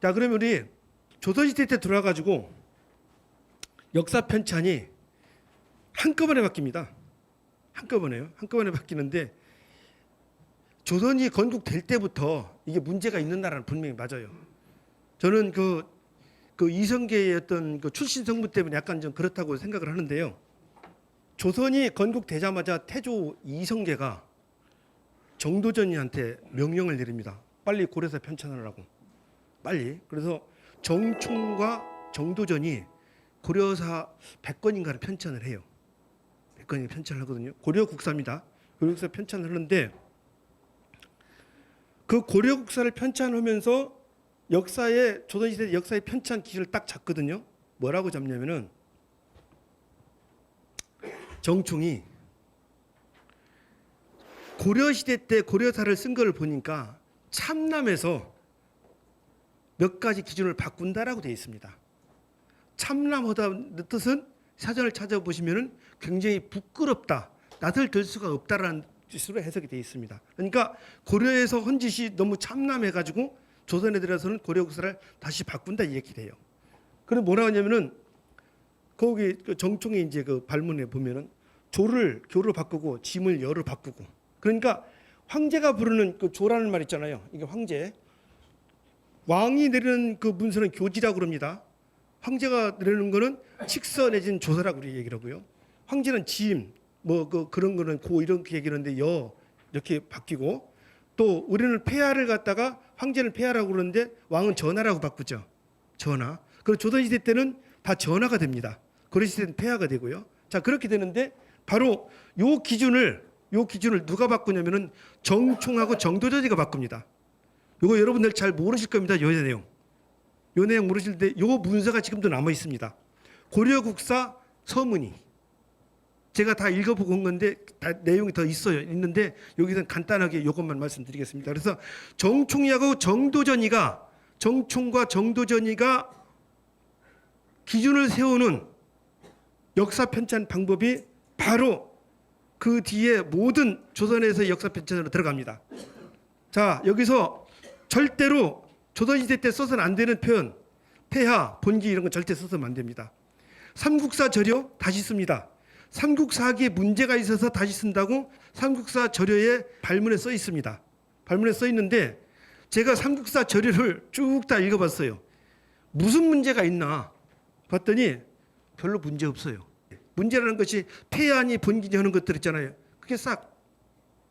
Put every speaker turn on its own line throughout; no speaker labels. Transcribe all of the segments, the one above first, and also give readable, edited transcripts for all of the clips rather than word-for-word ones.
자, 그러면 우리 조선시대 때 들어와가지고 역사 편찬이 한꺼번에 바뀝니다. 한꺼번에 바뀌는데 조선이 건국될 때부터 이게 문제가 있는 나라는 분명히 맞아요. 저는 그 이성계의 어떤 그 출신 성분 때문에 약간 좀 그렇다고 생각을 하는데요. 조선이 건국되자마자 태조 이성계가 정도전이한테 명령을 내립니다. 빨리 고려사 편찬하라고. 빨리. 그래서 정총과 정도전이 고려사 100권인가를 편찬을 해요. 100권인가 편찬을 하거든요. 고려국사입니다. 고려국사 편찬을 하는데 그 고려국사를 편찬하면서 역사의 조선시대 역사의 편찬 기준을 딱 잡거든요. 뭐라고 잡냐면은 정총이 고려시대 때 고려사를 쓴 걸 보니까 참남에서 몇 가지 기준을 바꾼다라고 되어 있습니다. 참남하다는 뜻은 사전을 찾아보시면은 굉장히 부끄럽다, 낯을 들 수가 없다라는 뜻으로 해석이 되어 있습니다. 그러니까 고려에서 한 짓이 너무 참남해가지고 조선에 들어서는 고려국사를 다시 바꾼다 이 얘기를 해요. 그래서 뭐라고 하냐면은 거기 정총의 이제 그 발문에 보면은 조를 교로 바꾸고 짐을 여로 바꾸고, 그러니까 황제가 부르는 그 조라는 말 있잖아요. 이게 황제. 왕이 내리는 그 문서는 교지라고 그럽니다. 황제가 내리는 거는 칙서 내지는 조서라고 우리 얘기를 하고요. 황제는 짐, 뭐 그런 거는 고 이렇게 얘기하는데 여 이렇게 바뀌고, 또 우리는 폐하를 갖다가 황제는 폐하라고 그러는데 왕은 전하라고 바꾸죠. 전하. 그리고 조선시대 때는 다 전하가 됩니다. 고려시대는 폐하가 되고요. 자, 그렇게 되는데 바로 요 기준을 누가 바꾸냐면은 정총하고 정도전이가 바꿉니다. 요거 여러분들 잘 모르실 겁니다. 요 내용 모르실 때 요 문서가 지금도 남아 있습니다. 고려국사 서문이. 제가 다 읽어보고 온 건데 다 내용이 더 있는데 여기서는 간단하게 이것만 말씀드리겠습니다. 그래서 정총이하고 정도전이가, 정총과 정도전이가 기준을 세우는 역사 편찬 방법이 바로 그 뒤에 모든 조선에서 역사 편찬으로 들어갑니다. 자, 여기서 절대로 조선시대 때 써서는 안 되는 표현, 폐하, 본기 이런 건 절대 써서는 안 됩니다. 삼국사 저료 다시 씁니다. 삼국사기에 문제가 있어서 다시 쓴다고 삼국사 저료에 발문에 써 있습니다. 발문에 써 있는데 제가 삼국사 저료를 쭉 다 읽어봤어요. 무슨 문제가 있나 봤더니 별로 문제 없어요. 문제라는 것이 폐하니 본기니 하는 것들 있잖아요.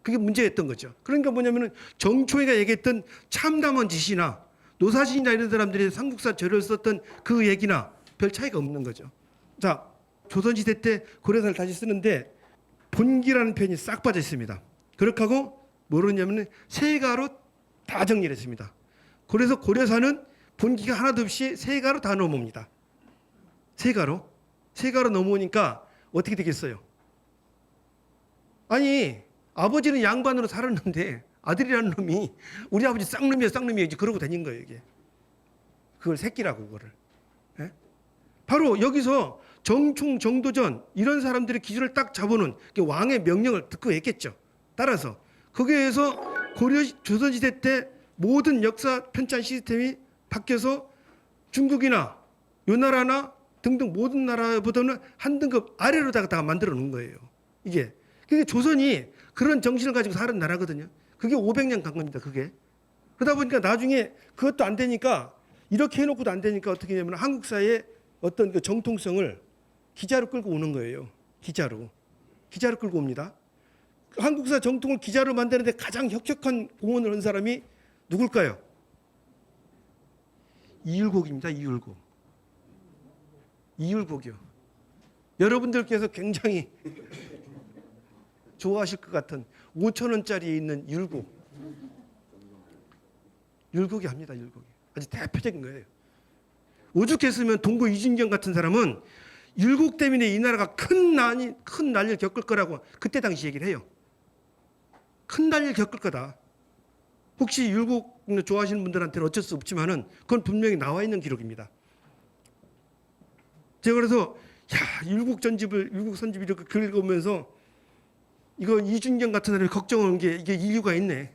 그게 문제였던 거죠. 그러니까 뭐냐면은 정총이가 얘기했던 참담한 짓이나 노사신이나 이런 사람들이 삼국사 저료를 썼던 그 얘기나 별 차이가 없는 거죠. 자, 조선시대 때 고려사를 다시 쓰는데 본기라는 표현이 싹 빠져 있습니다. 그렇게 하고 뭐로 했냐면 세가로 다 정리를 했습니다. 그래서 고려사는 본기가 하나도 없이 세가로 다 넘어옵니다. 세가로 넘어오니까 어떻게 되겠어요? 아니, 아버지는 양반으로 살았는데 아들이라는 놈이 우리 아버지 쌍놈이야 이제 그러고 다닌 거예요. 이게 그걸 새끼라고. 그거를. 예? 바로 여기서 정총, 정도전 이런 사람들의 기준을 딱 잡아놓은 왕의 명령을 듣고 했겠죠. 따라서 거기에서 조선시대 때 모든 역사 편찬 시스템이 바뀌어서 중국이나 요 나라나 등등 모든 나라보다는 한 등급 아래로다가 만들어 놓은 거예요. 이게 조선이 그런 정신을 가지고 사는 나라거든요. 그게 500년 간 겁니다. 그게. 그러다 보니까 나중에 그것도 안 되니까, 이렇게 해놓고도 안 되니까 어떻게 하냐면 한국사의 어떤 그 정통성을 기자로 끌고 오는 거예요. 기자로 끌고 옵니다. 한국사 정통을 기자로 만드는데 가장 혁혁한 공헌을 한 사람이 누굴까요? 이율곡입니다. 이율곡이요. 여러분들께서 굉장히 좋아하실 것 같은 5,000원짜리에 있는 율곡이 합니다. 율곡이 아주 대표적인 거예요. 오죽했으면 동고 이준경 같은 사람은 율곡 때문에 이 나라가 큰 난리를 겪을 거라고 그때 당시 얘기를 해요. 큰 난리를 겪을 거다. 혹시 율곡 좋아하시는 분들한테는 어쩔 수 없지만은 그건 분명히 나와 있는 기록입니다. 제가 그래서 율곡 선집을 이렇게 읽어보면서 이거 이준경 같은 사람이 걱정하는 게 이게 이유가 있네.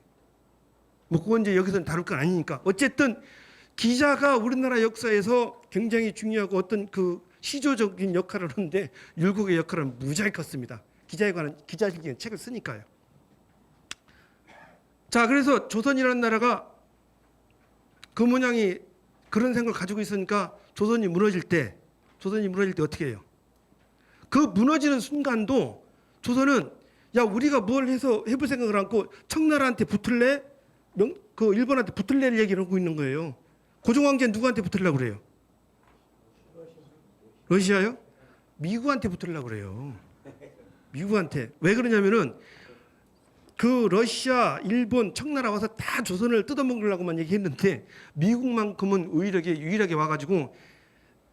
뭐 그건 이제 여기서는 다룰 건 아니니까. 어쨌든 기자가 우리나라 역사에서 굉장히 중요하고 어떤 그 시조적인 역할을 하는데 율곡의 역할은 무지하게 컸습니다. 기자에 관한 기자실기는 책을 쓰니까요. 자, 그래서 조선이라는 나라가 그 모양이 그런 생각을 가지고 있으니까 조선이 무너질 때 어떻게 해요? 그 무너지는 순간도 조선은 야, 우리가 뭘 해서 해볼 생각을 않고 청나라한테 붙을래? 그 일본한테 붙을래를 얘기를 하고 있는 거예요. 고종황제는 누구한테 붙으려고 그래요? 러시아요? 미국한테 붙으려고 그래요. 미국한테. 왜 그러냐면은 그 러시아, 일본, 청나라 와서 다 조선을 뜯어먹으려고만 얘기했는데 미국만큼은 유일하게 와가지고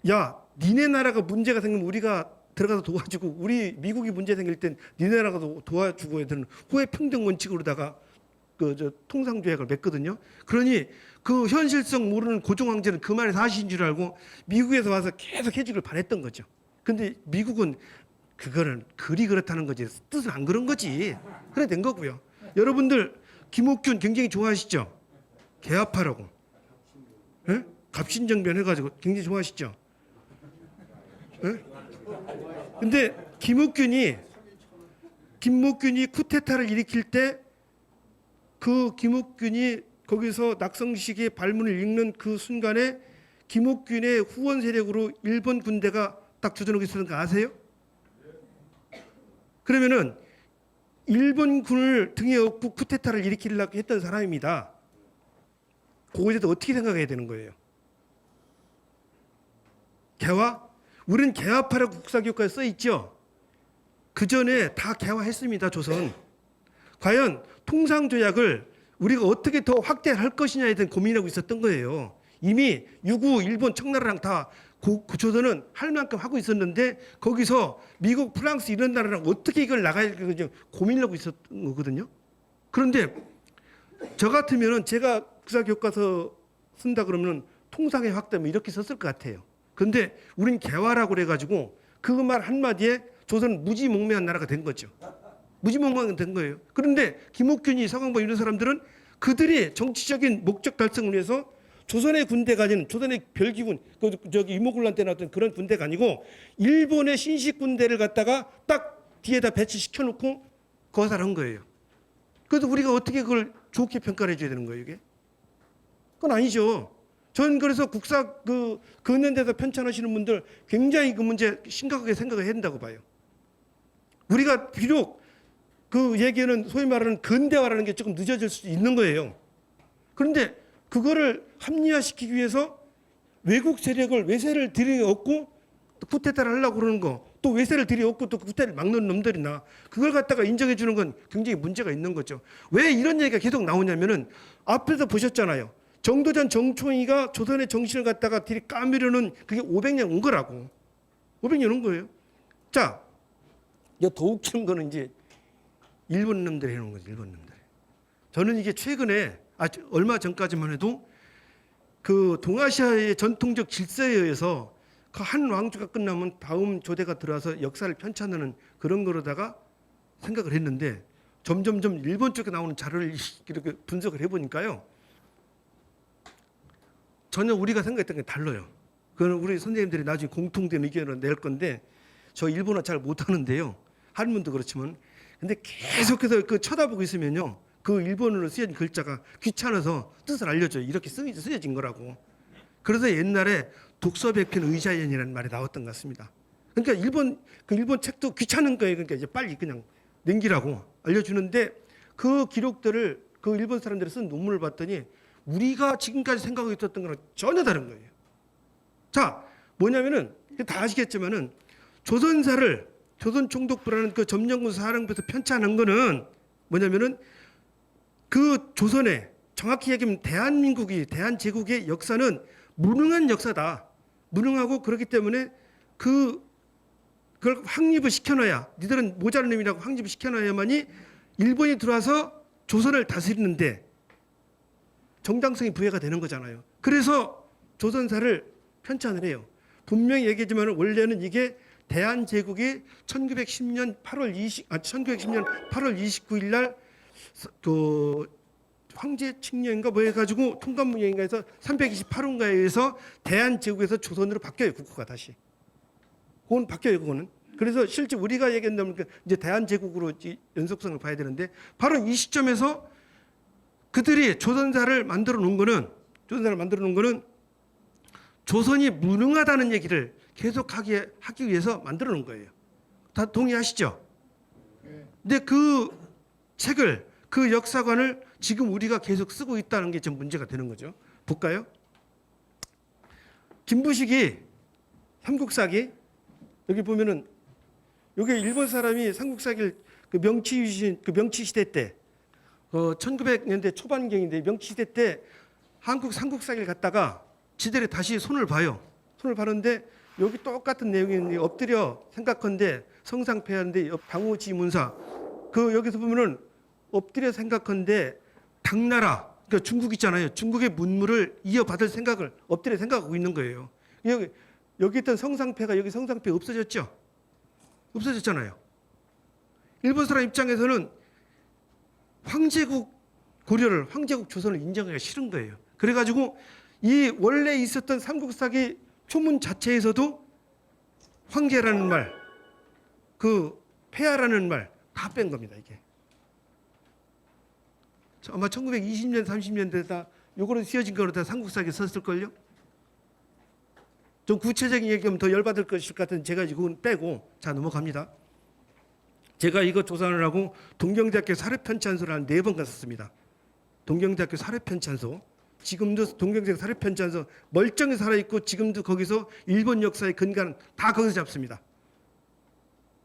야, 니네 나라가 문제가 생기면 우리가 들어가서 도와주고 우리 미국이 문제 생길 땐 니네 나라가 도와주고 애들은 후회 평등 원칙으로다가 통상조약을 맺거든요. 그러니 그 현실성 모르는 고종 황제는 그 말이 사실인 줄 알고 미국에서 와서 계속 해주길 바랬던 거죠. 근데 미국은 그거는 글이 그렇다는 거지 뜻은 안 그런 거지. 그래 된 거고요. 여러분들 김옥균 굉장히 좋아하시죠? 개합하라고. 예? 갑신정변 해가지고 굉장히 좋아하시죠? 예? 근데 김옥균이 쿠데타를 일으킬 때 그 김옥균이 거기서 낙성식의 발문을 읽는 그 순간에 김옥균의 후원 세력으로 일본 군대가 딱 조전하고 있었던 거 아세요? 그러면은 일본군을 등에 업고 쿠데타를 일으키려고 했던 사람입니다. 그거에 대해서 어떻게 생각해야 되는 거예요? 개화? 우리는 개화파라고 국사교과에 써 있죠. 그 전에 다 개화했습니다. 조선. 과연 통상조약을 우리가 어떻게 더 확대할 것이냐에 대한 고민하고 있었던 거예요. 이미 유구, 일본, 청나라랑 다 조선은 할 만큼 하고 있었는데 거기서 미국, 프랑스 이런 나라랑 어떻게 이걸 나가야 될지 고민하고 있었던 거거든요. 그런데 저 같으면은 제가 국사교과서 쓴다 그러면 통상의 확대 뭐 이렇게 썼을 것 같아요. 그런데 우린 개화라고 그래가지고 그 말 한마디에 조선은 무지몽매한 나라가 된 거죠. 무지몽매한 된 거예요. 그런데 김옥균이 서강보 이런 사람들은 그들이 정치적인 목적 달성을 위해서 조선의 군대가 아닌 조선의 별기군, 저기 이모군란 때 나왔던 그런 군대가 아니고 일본의 신식 군대를 갖다가 딱 뒤에다 배치시켜 놓고 거사를 한 거예요. 그래서 우리가 어떻게 그걸 좋게 평가를 해줘야 되는 거예요, 이게? 그건 아니죠. 전 그래서 국사 근현대사 편찬하시는 분들 굉장히 그 문제 심각하게 생각을 해야 된다고 봐요. 우리가 비록 그 얘기는 소위 말하는 근대화라는 게 조금 늦어질 수 있는 거예요. 그런데 그거를 합리화시키기 위해서 외국 세력을 외세를 들이얹고 쿠데타를 하려고 그러는 거, 또 외세를 들이얹고 또 쿠데타를 막는 놈들이나 그걸 갖다가 인정해 주는 건 굉장히 문제가 있는 거죠. 왜 이런 얘기가 계속 나오냐면은 앞에서 보셨잖아요. 정도전 정총이가 조선의 정신을 갖다가 들이 까미려는 그게 500년 온 거라고. 500년 온 거예요. 자, 더 웃기는 거는 이제 일본 놈들이 해놓은 거죠. 일본 놈들. 저는 이게 최근에 얼마 전까지만 해도 그 동아시아의 전통적 질서에 의해서 그 한 왕조가 끝나면 다음 조대가 들어와서 역사를 편찬하는 그런 거로다가 생각을 했는데 점점점 일본 쪽에 나오는 자료를 이렇게 분석을 해보니까요. 전혀 우리가 생각했던 게 달라요. 그건 우리 선생님들이 나중에 공통된 의견을 낼 건데 저 일본어 잘 못하는데요. 한문도 그렇지만 근데 계속해서 그 쳐다보고 있으면요. 그 일본어로 쓰여진 글자가 귀찮아서 뜻을 알려줘요. 이렇게 쓰여진 거라고. 그래서 옛날에 독서백편 의자연이라는 말이 나왔던 것 같습니다. 그러니까 일본 책도 귀찮은 거예요. 그러니까 이제 빨리 그냥 넘기라고 알려주는데 그 기록들을 그 일본 사람들이 쓴 논문을 봤더니 우리가 지금까지 생각하고 있었던 거랑 전혀 다른 거예요. 자, 뭐냐면은 다 아시겠지만은 조선총독부라는 그 점령군 사령부에서 편찬한 거는 뭐냐면은 그 조선의 정확히 얘기하면 대한제국의 역사는 무능한 역사다. 무능하고 그렇기 때문에 그걸 확립을 시켜놔야 니들은 모자란 놈이라고 확립을 시켜놔야만이 일본이 들어와서 조선을 다스리는데 정당성이 부여가 되는 거잖아요. 그래서 조선사를 편찬을 해요. 분명히 얘기하지만 원래는 이게 대한제국이 1910년 8월 29일 날 그 황제 칙령인가 뭐 해가지고 통감문령인가에서 328호인가에 의해서 대한제국에서 조선으로 바뀌어요. 국호가 다시. 그건 바뀌어요. 그거는. 그래서 실제 우리가 얘기한다면 이제 대한제국으로 연속성을 봐야 되는데 바로 이 시점에서 그들이 조선사를 만들어 놓은 거는 조선이 무능하다는 얘기를 계속하기 위해서 만들어 놓은 거예요. 다 동의하시죠? 근데 그 책을 그 역사관을 지금 우리가 계속 쓰고 있다는 게 좀 문제가 되는 거죠. 볼까요? 김부식이 삼국사기 여기 보면은 여기 일본 사람이 삼국사기를 그 명치 시대 때 1900년대 초반경인데 명치 시대 때 한국 삼국사기를 갖다가 지들이 다시 손을 봐요. 손을 봐는데 여기 똑같은 내용이 엎드려 생각한데 성상폐하인데 방호지문사 그 여기서 보면은 엎드려 생각한데 당나라 그러니까 중국 있잖아요. 중국의 문물을 이어받을 생각을 엎드려 생각하고 있는 거예요. 여기 있던 성상폐가 여기 성상폐 없어졌죠? 없어졌잖아요. 일본 사람 입장에서는 황제국 고려를 황제국 조선을 인정하기가 싫은 거예요. 그래가지고 이 원래 있었던 삼국사기 초문 자체에서도 황제라는 말, 그 폐하라는 말 다 뺀 겁니다. 이게 아마 1920년 30년대다 요거로 쓰여진 거로 다 삼국사기 썼을걸요. 좀 구체적인 얘기하면 더 열받을 것일 것 같은 제가 이건 빼고 자 넘어갑니다. 제가 이거 조사를 하고 동경대학교 사례편찬서를 한 4번 갔었습니다. 동경대학교 사례편찬서 지금도 동경대학교 사례편찬서 멀쩡히 살아있고 지금도 거기서 일본 역사의 근간 다 거기서 잡습니다.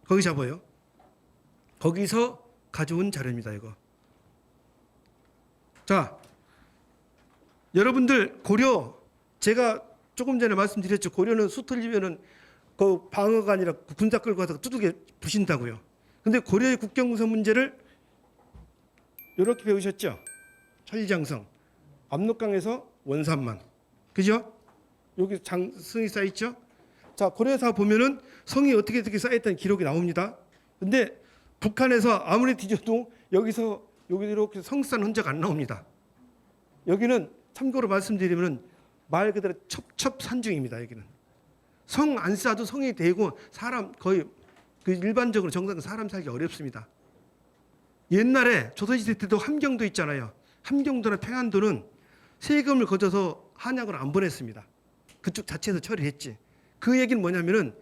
거기 잡아요. 거기서 가져온 자료입니다. 이거. 자, 여러분들 고려 제가 조금 전에 말씀드렸죠. 고려는 수틀리면은 그 방어가 아니라 군사 끌고 가서 두둑에 부신다고요. 근데 고려의 국경무선 문제를 이렇게 배우셨죠. 천리장성, 압록강에서 원산만, 그죠? 여기 성이 쌓여 있죠. 자, 고려사 보면은 성이 어떻게 쌓였다는 기록이 나옵니다. 근데 북한에서 아무리 뒤져도 여기서 여기 이렇게 성산 흔적 안 나옵니다. 여기는 참고로 말씀드리면 말 그대로 첩첩산중입니다. 여기는 성 안 쌓아도 성이 되고 사람 거의 그 일반적으로 정상 사람 살기 어렵습니다. 옛날에 조선시대 때도 함경도 있잖아요. 함경도나 평안도는 세금을 거둬서 한양을 안 보냈습니다. 그쪽 자체에서 처리했지. 그 얘기는 뭐냐면은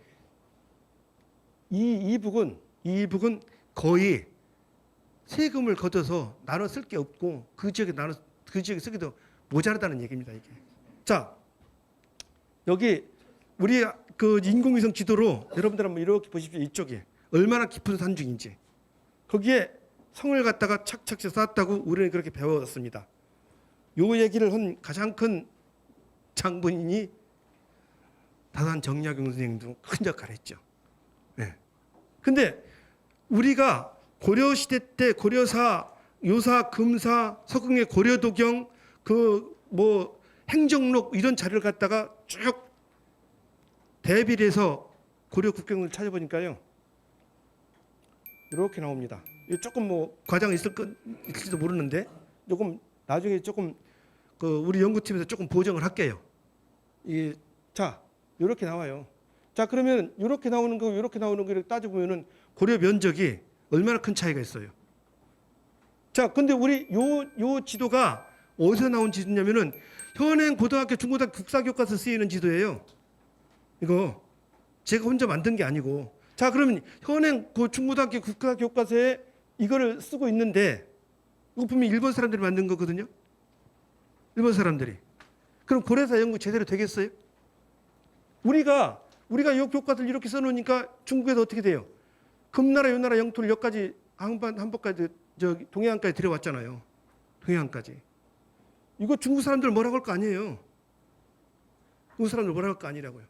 이북은 거의 세금을 거둬서 나눠 쓸 게 없고 그 지역에 쓰기도 모자라다는 얘기입니다. 이게. 자, 여기 우리 그 인공위성 지도로 여러분들 한번 이렇게 보십시오. 이쪽에 얼마나 깊은 산중인지. 거기에 성을 갖다가 착착 쌓았다고 우리는 그렇게 배웠습니다. 요 얘기를 한 가장 큰 장본인이 다산 정약용 선생님도 큰 역할을 했죠. 네. 근데 우리가 고려시대 때 고려사, 요사, 금사, 서궁의 고려도경, 그 뭐 행정록 이런 자료를 갖다가 쭉 대비를 해서 고려 국경을 찾아보니까요. 이렇게 나옵니다. 조금 뭐 과장이 있을지도 모르는데 조금 나중에 조금 그 우리 연구팀에서 조금 보정을 할게요. 자, 이렇게 나와요. 자, 그러면 이렇게 나오는 거, 이렇게 나오는 거를 따져보면은 고려 면적이 얼마나 큰 차이가 있어요. 자, 근데 우리 요 지도가 어디서 나온 지도냐면은 현행 고등학교, 중고등학교 국사교과서 쓰이는 지도예요. 이거 제가 혼자 만든 게 아니고. 자, 그러면 현행 중고등학교 국사교과서에 이거를 쓰고 있는데 이거 분명히 일본 사람들이 만든 거거든요. 일본 사람들이. 그럼 고려사 연구 제대로 되겠어요? 우리가 이 교과서를 이렇게 써놓으니까 중국에서 어떻게 돼요? 금나라, 요나라 영토를 여기까지 한복까지 동해안까지 들여왔잖아요. 동해안까지. 이거 중국 사람들 뭐라고 할 거 아니에요. 중국 사람들 뭐라고 할 거 아니라고요.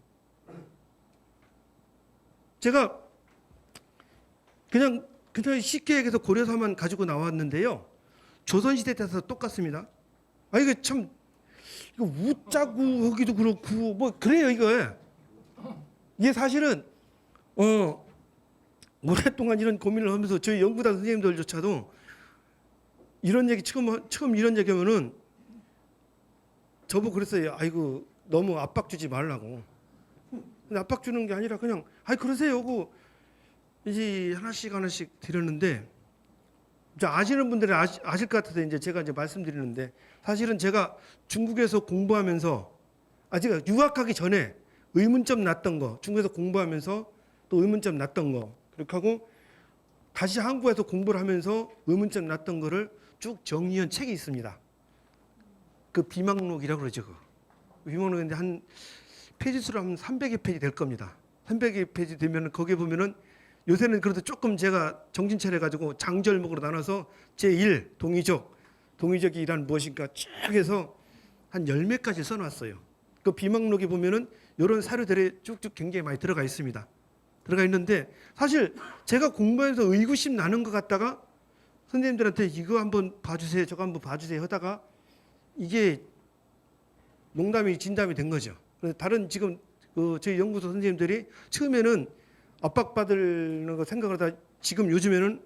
제가 그냥 쉽게 얘기해서 고려사만 가지고 나왔는데요. 조선시대 때서 똑같습니다. 아, 이거 참, 이거 우짜고 하기도 그렇고, 뭐, 그래요, 이거. 이게 사실은, 오랫동안 이런 고민을 하면서 저희 연구단 선생님들조차도 이런 얘기 처음 이런 얘기하면은 저보고 그랬어요. 아이고 너무 압박 주지 말라고. 근데 압박 주는 게 아니라 그냥 아이 그러세요. 그 이제 하나씩 드렸는데 이제 아시는 분들은 아실 것 같아서 이제 제가 이제 말씀드리는데 사실은 제가 중국에서 공부하면서 제가 유학하기 전에 의문점 났던 거 중국에서 공부하면서 또 의문점 났던 거 그렇게 하고 다시 한국에서 공부를 하면서 의문점 났던 거를 쭉 정리한 책이 있습니다. 그 비망록이라고 그러죠. 그 비망록인데 한 페이지 수로 한 300여 페이지 될 겁니다. 300여 페이지 되면 거기에 보면은 요새는 그래도 조금 제가 정신 차려 가지고 장절목으로 나눠서 제1 동의적이 이란 무엇인가 쭉 해서 한 10몇 가지 써놨어요. 그 비망록에 보면은 이런 사료들이 쭉쭉 굉장히 많이 들어가 있습니다. 들어가 있는데 사실 제가 공부하면서 의구심 나는 것 같다가 선생님들한테 이거 한번 봐주세요, 저거 한번 봐주세요 하다가 이게 농담이 진담이 된 거죠. 그래서 다른 지금 저희 연구소 선생님들이 처음에는 압박받는 거 생각을 하다 지금 요즘에는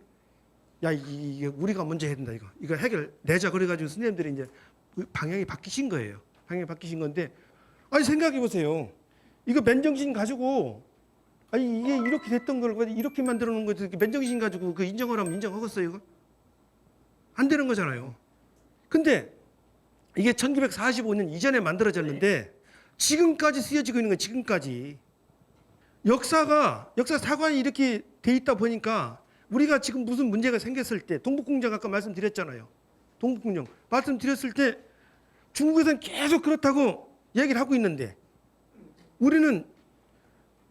야 이게 우리가 먼저 해야 된다 이거 해결내자 그래가지고 선생님들이 이제 방향이 바뀌신 거예요. 방향이 바뀌신 건데 아니 생각해 보세요. 이거 맨정신 가지고 아니 이게 이렇게 됐던 걸 이렇게 만들어 놓은 거 맨정신 가지고 그 인정하라면 인정하겠어요 이거? 안 되는 거잖아요. 근데 이게 1945년 이전에 만들어졌는데 지금까지 쓰여지고 있는 건 지금까지 역사 사관이 이렇게 돼 있다 보니까 우리가 지금 무슨 문제가 생겼을 때 동북공정 아까 말씀드렸잖아요. 동북공정 말씀드렸을 때 중국에서는 계속 그렇다고 얘기를 하고 있는데 우리는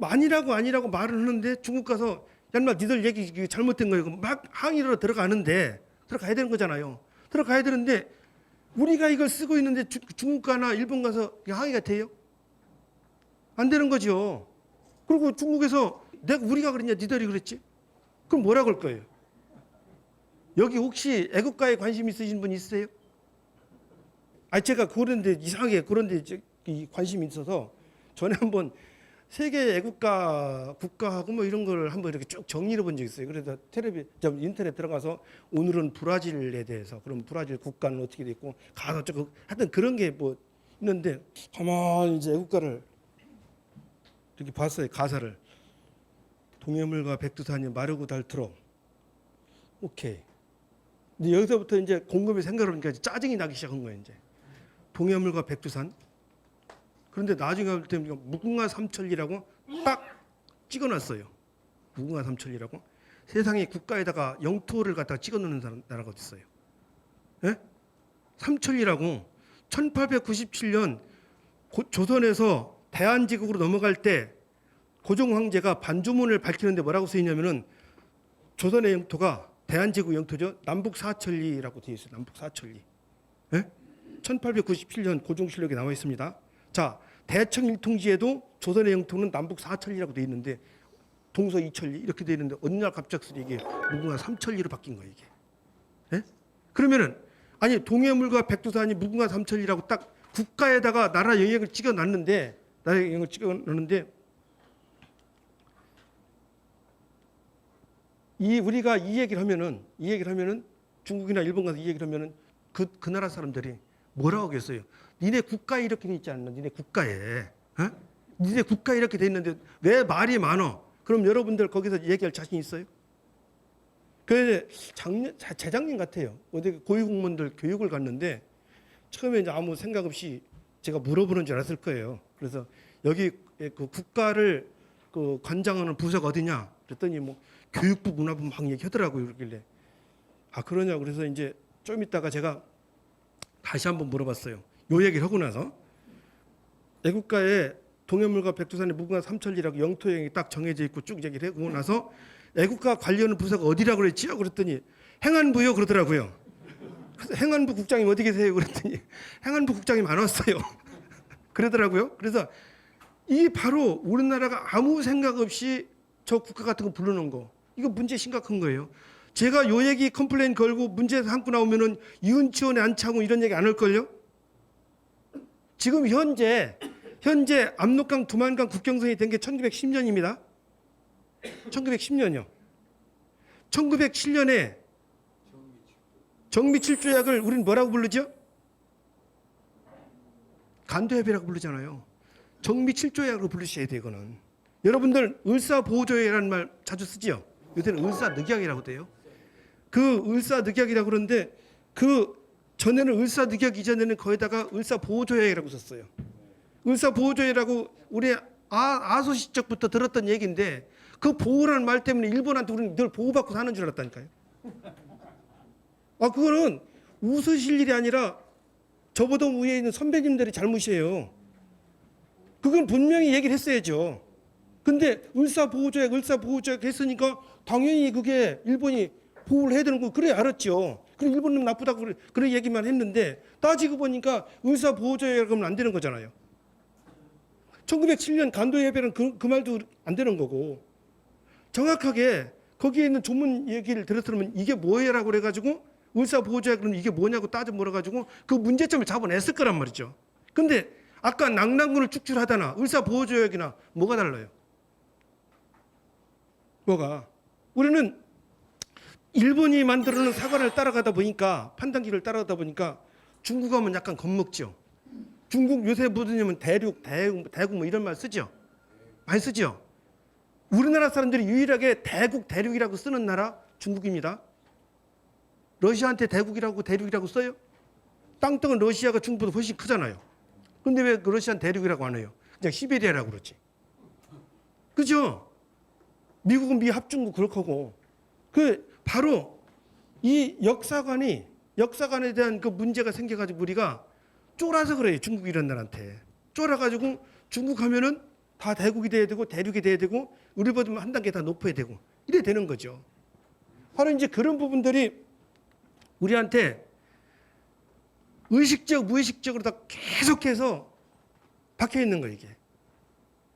아니라고 말을 하는데 중국 가서 양말 니들 얘기 잘못된 거예요. 막 항의로 들어가야 되는 거잖아요. 들어가야 되는데 우리가 이걸 쓰고 있는데 중국 가나 일본 가서 항의가 돼요? 안 되는 거죠. 그리고 중국에서 우리가 그랬냐 니들이 그랬지? 그럼 뭐라 그럴 거예요? 여기 혹시 애국가에 관심 있으신 분 있으세요? 제가 그런데 이상하게 그런데 관심이 있어서 전에 한번 세계 애국가 국가하고 뭐 이런 걸 한번 이렇게 쭉 정리해 본 적이 있어요. 그래서 인터넷 들어가서 오늘은 브라질에 대해서 그럼 브라질 국가는 어떻게 돼 있고 가서 하여튼 그런 게 뭐 있는데 가만히 이제 애국가를 이렇게 봤어요. 가사를 동해물과 백두산이 마르고 닳도록 오케이. 근데 여기서부터 이제 곰곰이 생각을 하니까 짜증이 나기 시작한 거예요. 이제 동해물과 백두산. 그런데 나중에 볼 때 무궁화 삼천리라고 딱 찍어놨어요. 무궁화 삼천리라고 세상에 국가에다가 영토를 갖다가 찍어놓는 나라가 어디 있어요? 예? 삼천리라고 1897년 조선에서 대한제국으로 넘어갈 때 고종 황제가 반주문을 밝히는데 뭐라고 쓰이냐면은 조선의 영토가 대한제국 영토죠. 남북 사천리라고 되어 있어요. 남북 사천리. 예? 1897년 고종실록에 나와 있습니다. 자, 대청일통지에도 조선의 영토는 남북 사천리라고 되어 있는데 동서 이천리 이렇게 되어 있는데 어느 날 갑작스레 이게 무궁화 삼천리로 바뀐 거예요 이게. 예? 그러면은 동해물과 백두산이 무궁화 삼천리라고 딱 국가에다가 나라 영역을 찍어놨는데 우리가 이 얘기를 하면은 중국이나 일본 가서 이 얘기를 하면은 그 나라 사람들이 뭐라고 하겠어요? 니네 국가에 이렇게 돼 있지 않나? 니네 국가에. 어? 니네 국가에 이렇게 돼 있는데 왜 말이 많어? 그럼 여러분들 거기서 얘기할 자신 있어요? 그래서 재작년 같아요. 어디 고위공무원들 교육을 갔는데 처음에 이제 아무 생각 없이 제가 물어보는 줄 알았을 거예요. 그래서 여기 그 국가를 그 관장하는 부서가 어디냐? 그랬더니 뭐 교육부 문화부 막 얘기하더라고요. 그러길래 그러냐고 그래서 이제 좀 있다가 제가 다시 한번 물어봤어요. 요 얘기를 하고 나서 애국가에 동해물과 백두산의 무궁화 삼천리라고 영토형이 딱 정해져 있고 쭉 얘기를 하고 나서 애국가 관련 부서가 어디라고 그랬지요? 그랬더니 행안부요 그러더라고요. 그래서 행안부 국장님 어디 계세요? 그랬더니 행안부 국장님 안 왔어요. 그러더라고요. 그래서 이 바로 우리나라가 아무 생각 없이 저 국가 같은 거 부르는 거 이거 문제 심각한 거예요. 제가 요 얘기 컴플레인 걸고 문제 삼고 나오면은 이은치원에 안차고 이런 얘기 안 할걸요? 지금 현재 압록강 두만강 국경선이 된 게 1910년입니다. 1910년이요. 1907년에 정미 7조약을 우리는 뭐라고 부르죠? 간도협의라고 부르잖아요. 정미 7조약으로 부르셔야 돼요. 이거는. 여러분들 을사보호조약이라는 말 자주 쓰지요. 요새는 을사늑약이라고 돼요. 그 을사늑약이라고 그러는데 그 전에는 을사늑약 이전에는 거기다가 을사보호조약이라고 썼어요. 을사보호조약이라고 우리 아소시적부터 들었던 얘기인데 그 보호라는 말 때문에 일본한테 우리는 늘 보호받고 사는 줄 알았다니까요. 그거는 웃으실 일이 아니라 저보다 위에 있는 선배님들의 잘못이에요. 그건 분명히 얘기를 했어야죠. 근데 을사보호조약 했으니까 당연히 그게 일본이 보호를 해야 되는 거 그래 알았죠. 그래 일본은 나쁘다고 그런 얘기만 했는데 따지고 보니까 을사보호조약은 안 되는 거잖아요. 1907년 간도협의는 그 말도 안 되는 거고 정확하게 거기에 있는 조문 얘기를 들었으면 이게 뭐예요라고 그래가지고 을사보호조약 그러면 이게 뭐냐고 따져 물어가지고 그 문제점을 잡아냈을 거란 말이죠. 근데 아까 낙랑군을 축출하다나 을사보호조약이나 뭐가 달라요? 뭐가? 우리는 일본이 만들어놓은 사관을 따라가다 보니까 판단기를 따라가다 보니까 중국 하면 약간 겁먹죠. 중국 요새 무슨 대륙, 대국 뭐 이런 말 쓰죠. 많이 쓰죠. 우리나라 사람들이 유일하게 대국, 대륙이라고 쓰는 나라 중국입니다. 러시아한테 대국이라고 대륙이라고 써요? 땅덩은 러시아가 중국보다 훨씬 크잖아요. 근데 왜 러시아는 대륙이라고 안 해요? 그냥 시베리아라고 그러지. 그죠? 미국은 미합중국 그렇고 바로 이 역사관에 대한 그 문제가 생겨가지고 우리가 쫄아서 그래요. 중국 이런 나라한테. 쫄아가지고 중국 하면은 다 대국이 돼야 되고 대륙이 돼야 되고 우리보다 한 단계 더 높아야 되고 이래 되는 거죠. 바로 이제 그런 부분들이 우리한테 의식적, 무의식적으로 다 계속해서 박혀 있는 거예요, 이게.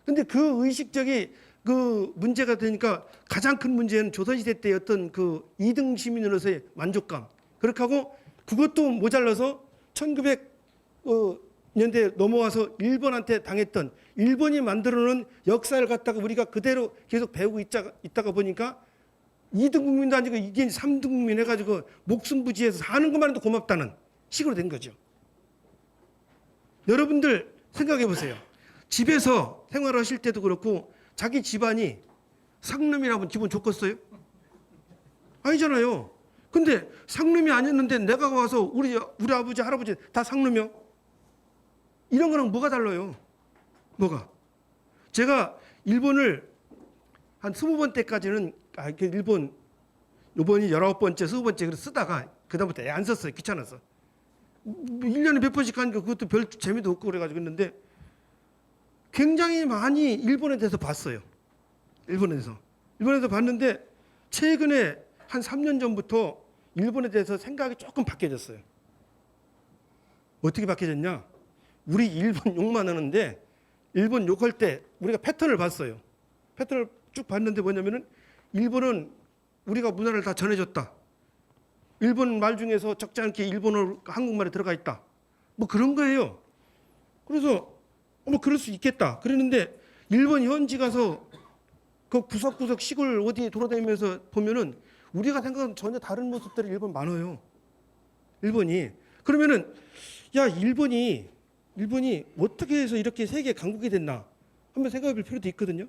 근데 그 의식적이 그 문제가 되니까 가장 큰 문제는 조선시대 때 어떤 그 2등 시민으로서의 만족감. 그렇게 하고 그것도 모자라서 1900년대 넘어와서 일본한테 당했던 일본이 만들어놓은 역사를 갖다가 우리가 그대로 계속 배우고 있다가 보니까 2등 국민도 아니고 이게 3등 국민 해가지고 목숨 부지해서 사는 것만 해도 고맙다는 식으로 된 거죠. 여러분들 생각해 보세요. 집에서 생활하실 때도 그렇고 자기 집안이 상놈이라면 기분 좋겠어요? 아니잖아요. 근데 상놈이 아니었는데 내가 와서 우리 아버지 할아버지 다 상놈이요? 이런 거랑 뭐가 달라요? 뭐가? 제가 일본을 한 20번 때까지는 일본 요번이 19번째 20번째 쓰다가 그다음부터 애 안 썼어요. 귀찮아서. 1년에 몇 번씩 가니까 그것도 별 재미도 없고 그래가지고 했는데 굉장히 많이 일본에 대해서 봤어요. 일본에서 봤는데 최근에 한 3년 전부터 일본에 대해서 생각이 조금 바뀌어졌어요. 어떻게 바뀌어졌냐? 우리 일본 욕만 하는데 일본 욕할 때 우리가 패턴을 봤어요. 패턴을 쭉 봤는데 뭐냐면은 일본은 우리가 문화를 다 전해줬다. 일본 말 중에서 적지 않게 일본어, 한국말에 들어가 있다. 뭐 그런 거예요. 그래서 뭐 그럴 수 있겠다. 그랬는데 일본 현지 가서 그 구석구석 시골 어디 돌아다니면서 보면은 우리가 생각하는 전혀 다른 모습들이 일본 많아요. 일본이. 그러면은 야 일본이 어떻게 해서 이렇게 세계 강국이 됐나 한번 생각해 볼 필요도 있거든요.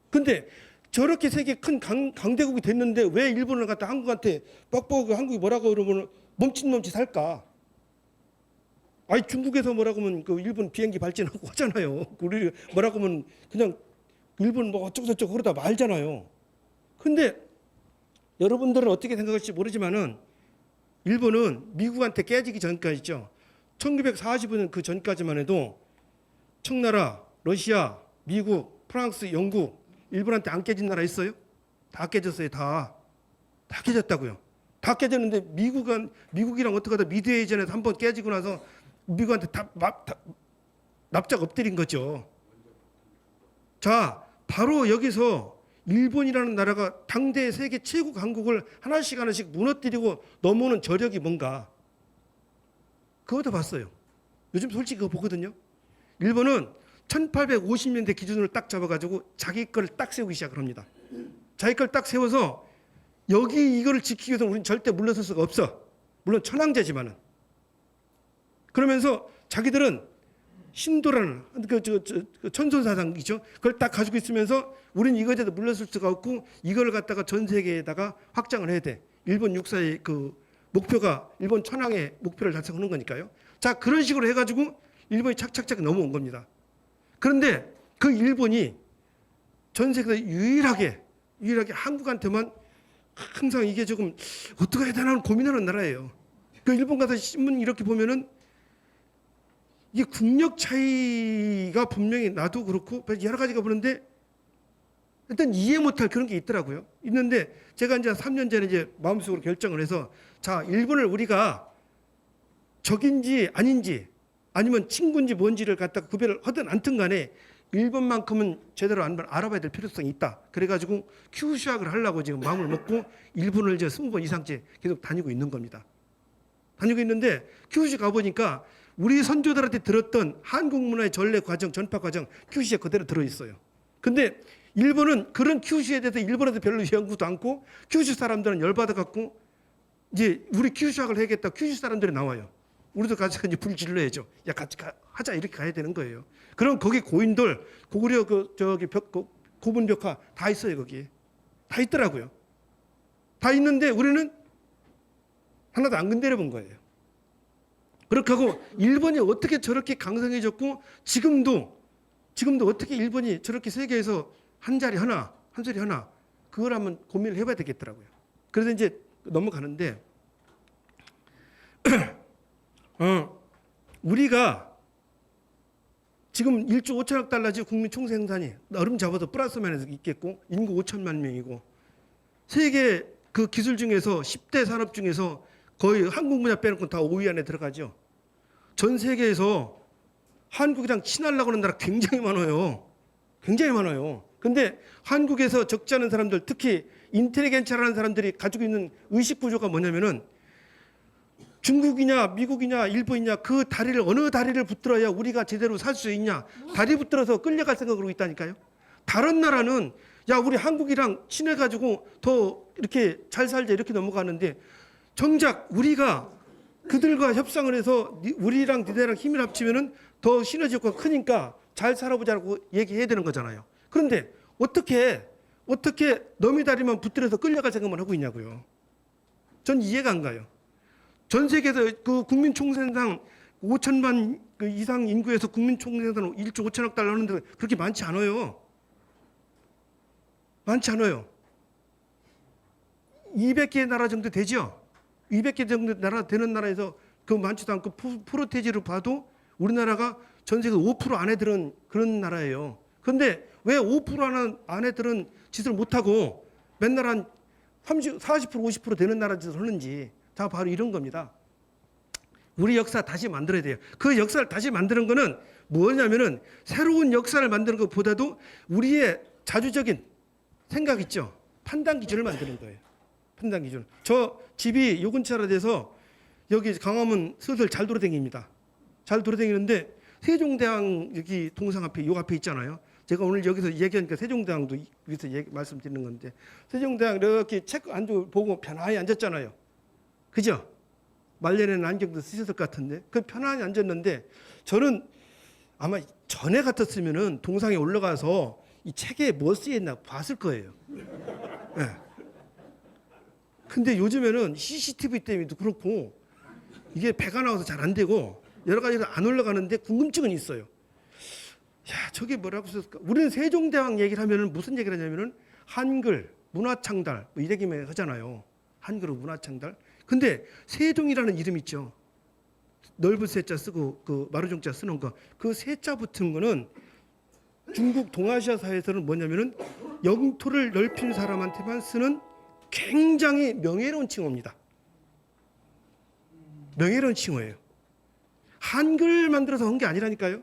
근데 저렇게 세계 큰 강대국이 됐는데 왜 일본을 갖다 한국한테 뻑뻑하고 한국이 뭐라고 그러면 멈칫 할까? 아니 중국에서 뭐라고 하면 그 일본 비행기 발진하고 하잖아요. 우리 뭐라고 하면 그냥 일본 뭐 어쩌고저쩌고 그러다 말잖아요. 근데 여러분들은 어떻게 생각할지 모르지만은 일본은 미국한테 깨지기 전까지죠. 1945년 그 전까지만 해도 청나라, 러시아, 미국, 프랑스, 영국, 일본한테 안 깨진 나라 있어요? 다 깨졌어요. 다 깨졌다고요. 다 깨졌는데 미국이랑 어떻게 하다 미드웨이전에서 한번 깨지고 나서 미국한테 다 납작 엎드린 거죠. 자, 바로 여기서 일본이라는 나라가 당대 세계 최고 강국을 하나씩 무너뜨리고 넘어오는 저력이 뭔가 그것도 봤어요. 요즘 솔직히 그거 보거든요. 일본은 1850년대 기준으로 딱 잡아가지고 자기 걸 딱 세우기 시작을 합니다. 자기 걸 딱 세워서 여기 이거를 지키기 위해서 우리는 절대 물러설 수가 없어. 물론 천황제지만은. 그러면서 자기들은 신도라는 그 천손사상이죠. 그걸 딱 가지고 있으면서 우리는 이거에 대해서 물러설 수가 없고 이걸 갖다가 전 세계에다가 확장을 해야 돼. 일본 육사의 그 목표가 일본 천황의 목표를 달성하는 거니까요. 자, 그런 식으로 해가지고 일본이 착착착 넘어온 겁니다. 그런데 그 일본이 전 세계에서 유일하게 한국한테만 항상 이게 조금 어떻게 해야 되나 고민하는 나라예요. 그 일본 가서 신문 이렇게 보면은 이게 국력 차이가 분명히 나도 그렇고 여러 가지가 보는데 일단 이해 못할 그런 게 있더라고요. 있는데 제가 이제 3년 전에 이제 마음속으로 결정을 해서 자, 일본을 우리가 적인지 아닌지 아니면 친구인지 뭔지를 갖다가 구별을 하든 않든 간에 일본만큼은 제대로 알아봐야 될 필요성이 있다. 그래가지고 큐슈학을 하려고 지금 마음을 먹고 일본을 이제 20번 이상째 계속 다니고 있는 겁니다. 다니고 있는데 큐슈 가보니까 우리 선조들한테 들었던 한국 문화의 전래 과정, 전파 과정 큐슈에 그대로 들어있어요. 근데 일본은 그런 큐슈에 대해서 일본에서 별로 연구도 않고 큐슈 사람들은 열받아갖고 이제 우리 큐슈학을 해야겠다. 큐슈 사람들이 나와요. 우리도 같이 이제 불 질러야죠. 야, 같이 하자 이렇게 가야 되는 거예요. 그럼 거기 고인돌, 고구려 고분 벽화 다 있어요. 거기 다 있더라고요. 다 있는데 우리는 하나도 안 건드려 본 거예요. 그렇게 하고 일본이 어떻게 저렇게 강성해졌고 지금도 어떻게 일본이 저렇게 세계에서 한 소리 하나 그걸 한번 고민을 해봐야 되겠더라고요. 그래서 이제 넘어가는데 우리가 지금 1조 5천억 달러지 국민 총생산이 얼음 잡아도 플러스만에서 있겠고 인구 5천만 명이고 세계 그 기술 중에서 10대 산업 중에서 거의 한국 분야 빼놓고 다 5위 안에 들어가죠. 전 세계에서 한국이랑 친하려고 하는 나라 굉장히 많아요. 굉장히 많아요. 근데 한국에서 적지 않은 사람들, 특히 인텔리겐처라는 사람들이 가지고 있는 의식 구조가 뭐냐면은 중국이냐 미국이냐 일본이냐 그 다리를 어느 다리를 붙들어야 우리가 제대로 살 수 있냐 다리 붙들어서 끌려갈 생각으로 있다니까요. 다른 나라는 야 우리 한국이랑 친해가지고 더 이렇게 잘 살자 이렇게 넘어가는데 정작 우리가 그들과 협상을 해서 우리랑 니네랑 힘을 합치면은 더 시너지 효과가 크니까 잘 살아보자고 얘기해야 되는 거잖아요. 그런데 어떻게 너미 다리만 붙들어서 끌려갈 생각만 하고 있냐고요. 전 이해가 안 가요. 전 세계에서 그 국민 총생산 5천만 이상 인구에서 국민 총생산 1조 5천억 달러 하는데 그렇게 많지 않아요. 많지 않아요. 200개 나라 정도 되죠. 200개 정도 나라 되는 나라에서 그 많지도 않고 프로테지로 봐도 우리나라가 전 세계 5% 안에 들은 그런 나라예요. 그런데 왜 5% 안에 들은 짓을 못하고 맨날 한 30, 40%, 50% 되는 나라 짓을 하는지 다 바로 이런 겁니다. 우리 역사 다시 만들어야 돼요. 그 역사를 다시 만드는 거는 뭐냐면은 새로운 역사를 만드는 것보다도 우리의 자주적인 생각 있죠. 판단 기준을 만드는 거예요. 판단 기준. 저 집이 요 근처라 돼서 여기 강화문 슬슬 잘 돌아다닙니다. 잘 돌아다니는데 세종대왕 여기 동상 앞에 요 앞에 있잖아요. 제가 오늘 여기서 얘기하니까 세종대왕도 여기서 말씀드리는 건데 세종대왕 이렇게 책 안주 보고 편안히 앉았잖아요. 그죠? 말년에는 안경도 쓰셨을 것 같은데 그 편안히 앉았는데 저는 아마 전에 같았으면은 동상에 올라가서 이 책에 뭐 쓰였나 봤을 거예요. 네. 근데 요즘에는 CCTV 때문에도 그렇고 이게 배가 나와서 잘 안 되고 여러 가지가 안 올라가는데 궁금증은 있어요. 야, 저게 뭐라고 썼을까? 우리는 세종대왕 얘기를 하면은 무슨 얘기를 하냐면은 한글, 문화창달 뭐 이 얘기만 하잖아요. 한글 문화창달. 근데 세종이라는 이름 있죠. 넓은 세자 쓰고 그 마루종자 쓰는 거. 그 세자 붙은 거는 중국 동아시아 사회에서는 뭐냐면은 영토를 넓힌 사람한테만 쓰는 굉장히 명예로운 칭호입니다. 명예로운 칭호예요. 한글 만들어서 한 게 아니라니까요.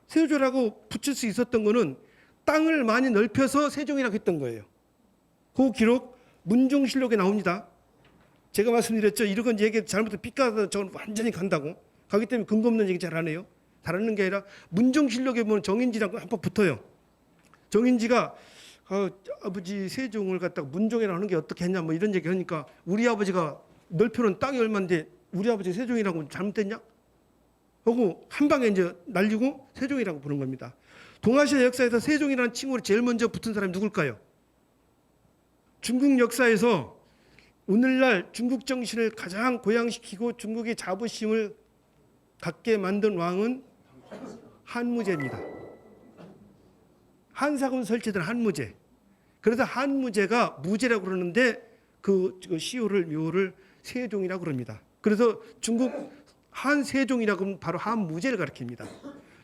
세조라고 붙일 수 있었던 거는 땅을 많이 넓혀서 세종이라고 했던 거예요. 그 기록 문종실록에 나옵니다. 제가 말씀드렸죠. 이런 건 얘기 잘못해서 삐까서 저건 완전히 간다고. 가기 때문에 근거 없는 얘기 잘 안 해요. 잘하는 게 아니라 문종실록에 보면 정인지랑 한번 붙어요. 정인지가 아버지 세종을 갖다가 문종이라고 하는 게 어떻게 했냐 뭐 이런 얘기 하니까 우리 아버지가 넓혀놓은 땅이 얼마인데 우리 아버지 세종이라고 잘못됐냐? 하고 한 방에 이제 날리고 세종이라고 부른 겁니다. 동아시아 역사에서 세종이라는 칭호를 제일 먼저 붙은 사람이 누굴까요? 중국 역사에서 오늘날 중국 정신을 가장 고양시키고 중국의 자부심을 갖게 만든 왕은 한무제입니다. 한사군 설치된 한무제. 그래서 한무제가 무제라고 그러는데 그 시호를 묘를 세종이라고 그럽니다. 그래서 중국 한세종이라고 하면 바로 한무제를 가리킵니다.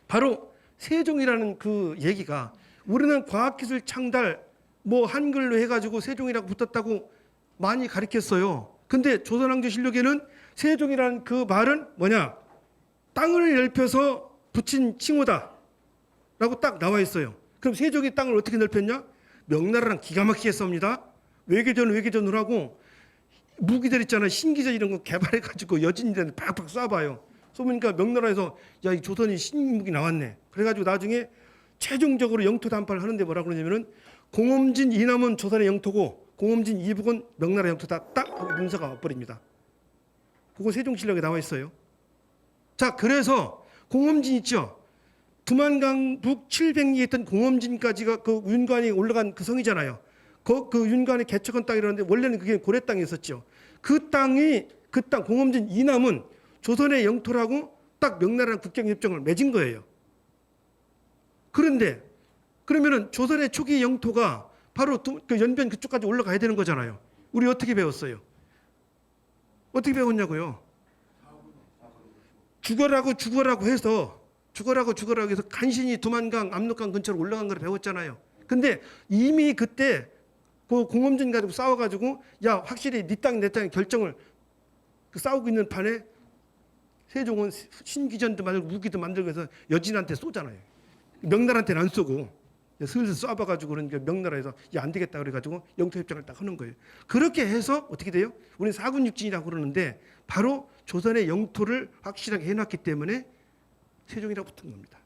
바로 세종이라는 그 얘기가 우리는 과학기술 창달 뭐 한글로 해가지고 세종이라고 붙었다고 많이 가리켰어요. 근데 조선왕조실록에는 세종이라는 그 말은 뭐냐? 땅을 넓혀서 붙인 칭호다 라고 딱 나와 있어요. 그럼 세종이 땅을 어떻게 넓혔냐? 명나라랑 기가 막히게 썹니다. 외교전으로 하고 무기들 있잖아요. 신기전 이런 거 개발해가지고 여진이들한테 팍팍 쏴봐요. 쏘보니까 명나라에서 야, 이 조선이 신무기 나왔네. 그래가지고 나중에 최종적으로 영토 담파를 하는데 뭐라고 그러냐면은 공엄진 이남은 조선의 영토고 공엄진 이북은 명나라 영토다. 딱 하고 문서가 와버립니다. 그거 세종실록에 나와 있어요. 자, 그래서 공엄진 있죠. 두만강 북 700리에 있던 공엄진까지가 그 윤관이 올라간 그 성이잖아요. 그 윤관이 개척한 땅이라는데 원래는 그게 고래 땅이었었죠. 그 땅 공엄진 이남은 조선의 영토라고 딱 명나라랑 국경협정을 맺은 거예요. 그런데 그러면은 조선의 초기 영토가 바로 그 연변 그쪽까지 올라가야 되는 거잖아요. 우리 어떻게 배웠어요? 어떻게 배웠냐고요? 죽어라고 해서 간신히 두만강, 압록강 근처로 올라간 걸 배웠잖아요. 근데 이미 그때 그 공엄진 가지고 싸워가지고 야, 확실히 네 땅 내 땅 결정을 싸우고 있는 판에 세종은 신기전도 만들고 무기도 만들고 해서 여진한테 쏘잖아요. 명나라한테는 안 쏘고 슬슬 쏴봐가지고 그러니까 명나라에서 야, 안 되겠다 그래가지고 영토협정을 딱 하는 거예요. 그렇게 해서 어떻게 돼요? 우리는 사군육진이라고 그러는데 바로 조선의 영토를 확실하게 해놨기 때문에 세종이라고 붙은 겁니다.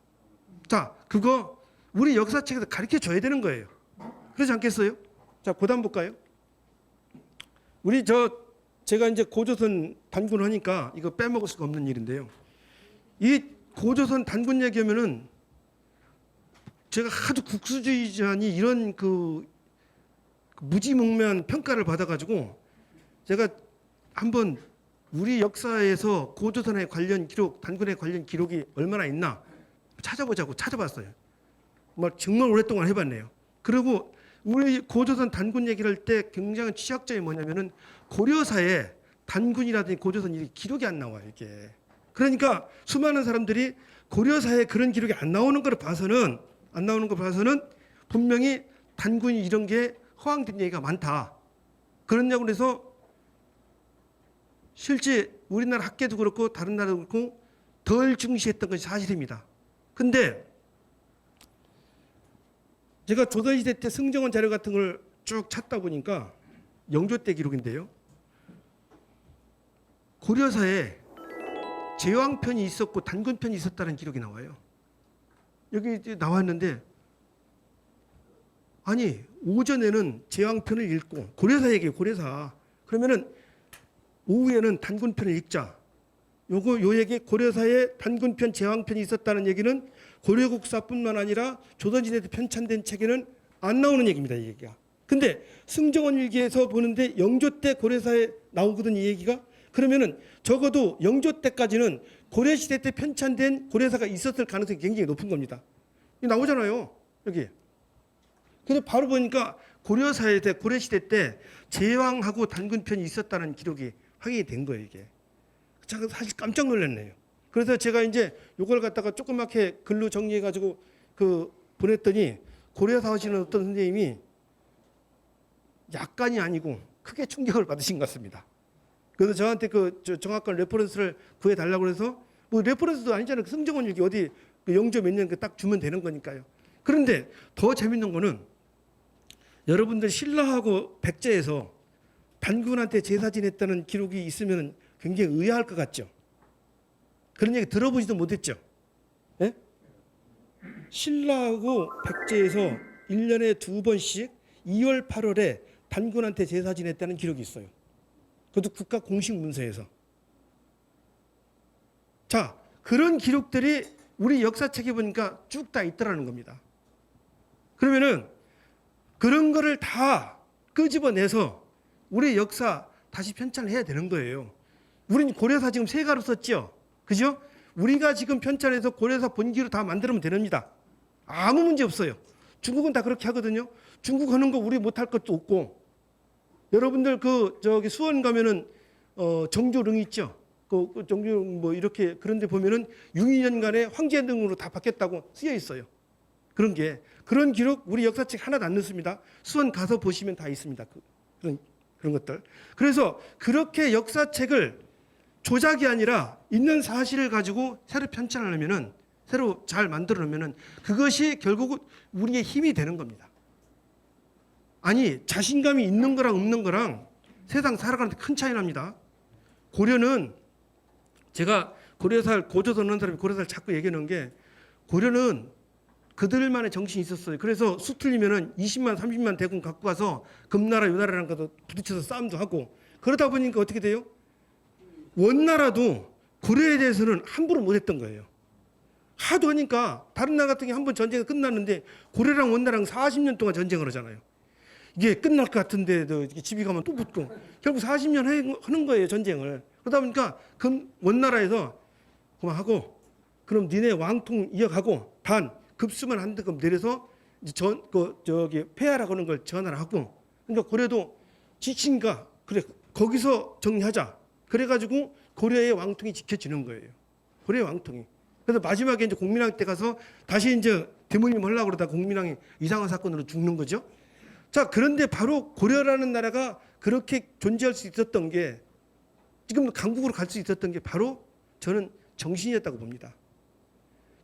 자, 그거 우리 역사책에서 가르쳐 줘야 되는 거예요. 그렇지 않겠어요? 자, 고단 볼까요? 제가 이제 고조선 단군 하니까 이거 빼먹을 수가 없는 일인데요. 이 고조선 단군 얘기하면은 제가 하도 국수주의자니 이런 그 무지몽매한 평가를 받아가지고 제가 한번 우리 역사에서 고조선에 관련 기록, 단군에 관련 기록이 얼마나 있나 찾아보자고 찾아봤어요. 정말 오랫동안 해봤네요. 그리고 우리 고조선 단군 얘기를 할 때 굉장히 취약점이 뭐냐면은 고려사에 단군이라든지 고조선 이 기록이 안 나와요, 이게. 그러니까 수많은 사람들이 고려사에 그런 기록이 안 나오는 걸 봐서는 분명히 단군이 이런 게 허황된 얘기가 많다. 그러냐고 해서 실제 우리나라 학계도 그렇고 다른 나라도 그렇고 덜 중시했던 것이 사실입니다. 근데 제가 조선시대 때 승정원 자료 같은 걸 쭉 찾다 보니까 영조 때 기록인데요. 고려사에 제왕편이 있었고 단군편이 있었다는 기록이 나와요. 여기 나왔는데 아니 오전에는 제왕편을 읽고 고려사 얘기예요. 고려사. 그러면은 오후에는 단군편을 읽자. 요 얘기 고려사에 단군편 제왕편이 있었다는 얘기는 고려국사뿐만 아니라 조선시대 때 편찬된 책에는 안 나오는 얘기입니다. 이 얘기가. 근데 승정원 일기에서 보는데 영조 때 고려사에 나오거든 이 얘기가. 그러면은 적어도 영조 때까지는 고려시대 때 편찬된 고려사가 있었을 가능성이 굉장히 높은 겁니다. 이 나오잖아요. 여기. 근데 바로 보니까 고려시대 때 제왕하고 단군편이 있었다는 기록이 확인이 된 거예요, 이게. 제가 사실 깜짝 놀랐네요. 그래서 제가 이제 요걸 갖다가 조그맣게 글로 정리해가지고 보냈더니 고려사 하시는 어떤 선생님이 약간이 아니고 크게 충격을 받으신 것 같습니다. 그래서 저한테 정확한 레퍼런스를 구해달라고 해서 뭐 레퍼런스도 아니잖아요. 승정원 일기 어디 영조 몇 년 딱 주면 되는 거니까요. 그런데 더 재밌는 거는 여러분들 신라하고 백제에서 단군한테 제사 지냈다는 기록이 있으면 굉장히 의아할 것 같죠. 그런 얘기 들어보지도 못했죠. 예? 신라하고 백제에서 1년에 2번씩 2월, 8월에 단군한테 제사 지냈다는 기록이 있어요. 그것도 국가 공식 문서에서. 자, 그런 기록들이 우리 역사책에 보니까 쭉 다 있더라는 겁니다. 그러면은 그런 거를 다 끄집어내서 우리 역사 다시 편찬을 해야 되는 거예요. 우린 고려사 지금 세 가로 썼죠. 그죠? 우리가 지금 편찬해서 고려사 본기로 다 만들면 됩니다. 아무 문제 없어요. 중국은 다 그렇게 하거든요. 중국 하는 거 우리 못할 것도 없고. 여러분들 저기 수원 가면은 정조릉 있죠. 정조릉 뭐 이렇게 그런데 보면은 6~2년간의 황제 등으로 다 바뀌었다고 쓰여 있어요. 그런 기록 우리 역사책 하나도 안 넣습니다. 수원 가서 보시면 다 있습니다. 그런 것들. 그래서 그렇게 역사책을 조작이 아니라 있는 사실을 가지고 새로 편찬하려면은 새로 잘 만들어놓으면은 그것이 결국은 우리의 힘이 되는 겁니다. 아니 자신감이 있는 거랑 없는 거랑 세상 살아가는데 큰 차이 납니다. 고려는 제가 고려살 고조 듣는 사람이 고려살 자꾸 얘기하는 게 고려는 그들만의 정신이 있었어요. 그래서 수 틀리면은 20만 30만 대군 갖고 가서 금나라 요나라랑 것도 부딪혀서 싸움도 하고 그러다 보니까 어떻게 돼요? 원나라도 고려에 대해서는 함부로 못했던 거예요. 하도 하니까 다른 나라 같은 게 한 번 전쟁이 끝났는데 고려랑 원나라랑 40년 동안 전쟁을 하잖아요. 이게 끝날 것 같은데 집이 가면 또 붙고 결국 40년 하는 거예요 전쟁을. 그러다 보니까 원나라에서 그만하고 그럼 니네 왕통 이어가고 단 급수만 한 등급 내려서 저기 폐하라고 하는 걸 전화를 하고 그러니까 고려도 지친가 그래 거기서 정리하자. 그래가지고 고려의 왕통이 지켜지는 거예요. 고려의 왕통이. 그래서 마지막에 이제 공민왕 때 가서 다시 이제 대모님 하려고 그러다 공민왕이 이상한 사건으로 죽는 거죠. 자, 그런데 바로 고려라는 나라가 그렇게 존재할 수 있었던 게 지금 강국으로 갈 수 있었던 게 바로 저는 정신이었다고 봅니다.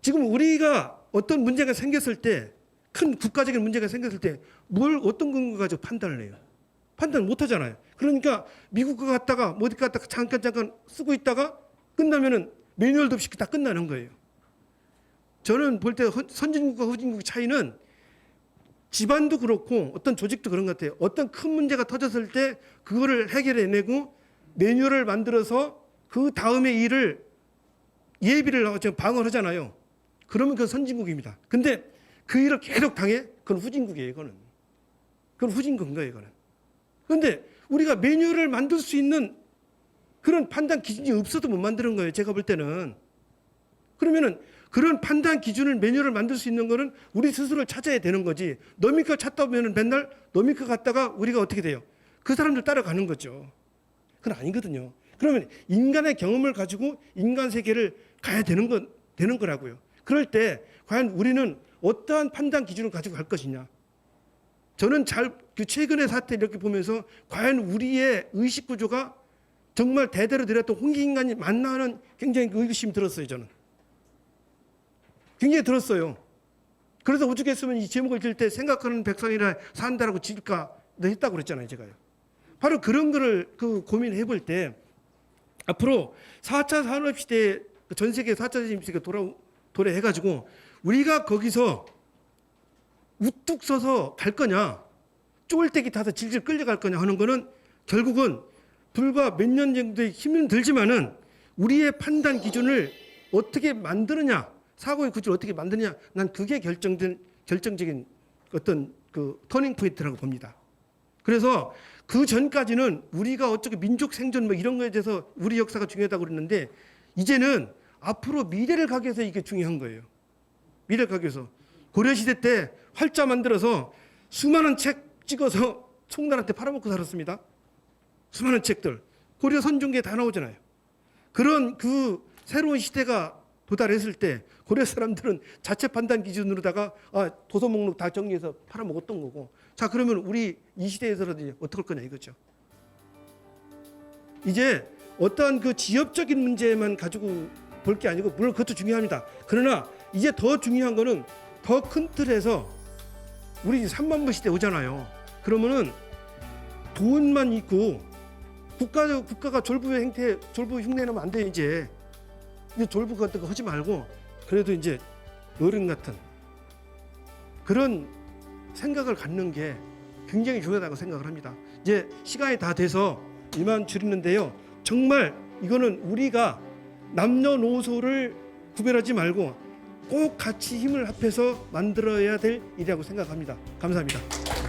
지금 우리가 어떤 문제가 생겼을 때 큰 국가적인 문제가 생겼을 때 뭘 어떤 근거 가지고 판단을 해요? 판단 못 하잖아요. 그러니까 미국 거 갔다가 어디 갔다가 잠깐 쓰고 있다가 끝나면은 매뉴얼도 없이 다 끝나는 거예요. 저는 볼 때 선진국과 후진국의 차이는 집안도 그렇고 어떤 조직도 그런 것 같아요. 어떤 큰 문제가 터졌을 때 그거를 해결해내고 매뉴얼을 만들어서 그 다음에 일을 예비를 방어를 하잖아요. 그러면 그건 선진국입니다. 근데 그 일을 계속 당해? 그건 후진국이에요. 그건 후진국인 거예요. 그런데 우리가 매뉴얼을 만들 수 있는 그런 판단 기준이 없어도 못 만드는 거예요. 제가 볼 때는. 그러면은 그런 판단 기준을 매뉴얼을 만들 수 있는 거는 우리 스스로를 찾아야 되는 거지. 너미 거 찾다 보면은 맨날 너미 거 갔다가 우리가 어떻게 돼요? 그 사람들 따라가는 거죠. 그건 아니거든요. 그러면 인간의 경험을 가지고 인간 세계를 가야 되는 거라고요. 그럴 때 과연 우리는 어떠한 판단 기준을 가지고 갈 것이냐. 저는 최근의 사태 이렇게 보면서 과연 우리의 의식 구조가 정말 대대로 내렸던 홍익인간이 맞나 하는 굉장히 의구심이 들었어요. 저는 굉장히 들었어요. 그래서 오죽했으면 이 제목을 지을 때 생각하는 백성이라 산다라고 지을까 했다고 그랬잖아요. 제가요. 바로 그런 거를 고민해 볼 때 앞으로 4차 산업시대에 전 세계 4차 산업시대가 도래해가지고 우리가 거기서 우뚝 서서 갈 거냐 쫄대기 타서 질질 끌려갈 거냐 하는 거는 결국은 불과 몇 년 정도의 힘은 들지만은 우리의 판단 기준을 어떻게 만드느냐 사고의 구조를 어떻게 만드느냐 난 그게 결정적인 어떤 터닝 포인트라고 봅니다. 그래서 그 전까지는 우리가 어쩌고 민족 생존 뭐 이런 거에 대해서 우리 역사가 중요하다고 그랬는데 이제는 앞으로 미래를 가기 위해서 이게 중요한 거예요. 미래를 가기 위해서. 고려시대 때 활자 만들어서 수많은 책 찍어서 송나라한테 팔아먹고 살았습니다. 수많은 책들. 고려 선종기에 다 나오잖아요. 그런 새로운 시대가 도달했을 때 고려 사람들은 자체 판단 기준으로다가 도서 목록 다 정리해서 팔아먹었던 거고 자 그러면 우리 이 시대에서라도 어떻게 할 거냐 이거죠. 이제 어떠한 지역적인 문제만 가지고 볼 게 아니고 물론 그것도 중요합니다. 그러나 이제 더 중요한 거는 더 큰 틀에서 우리 3만부 시대 오잖아요. 그러면은 돈만 있고 국가가 졸부 흉내내면 안 돼요. 이제 졸부 같은 거 하지 말고 그래도 이제 어른 같은 그런 생각을 갖는 게 굉장히 중요하다고 생각을 합니다. 이제 시간이 다 돼서 이만 줄이는데요. 정말 이거는 우리가 남녀노소를 구별하지 말고 꼭 같이 힘을 합해서 만들어야 될 일이라고 생각합니다. 감사합니다.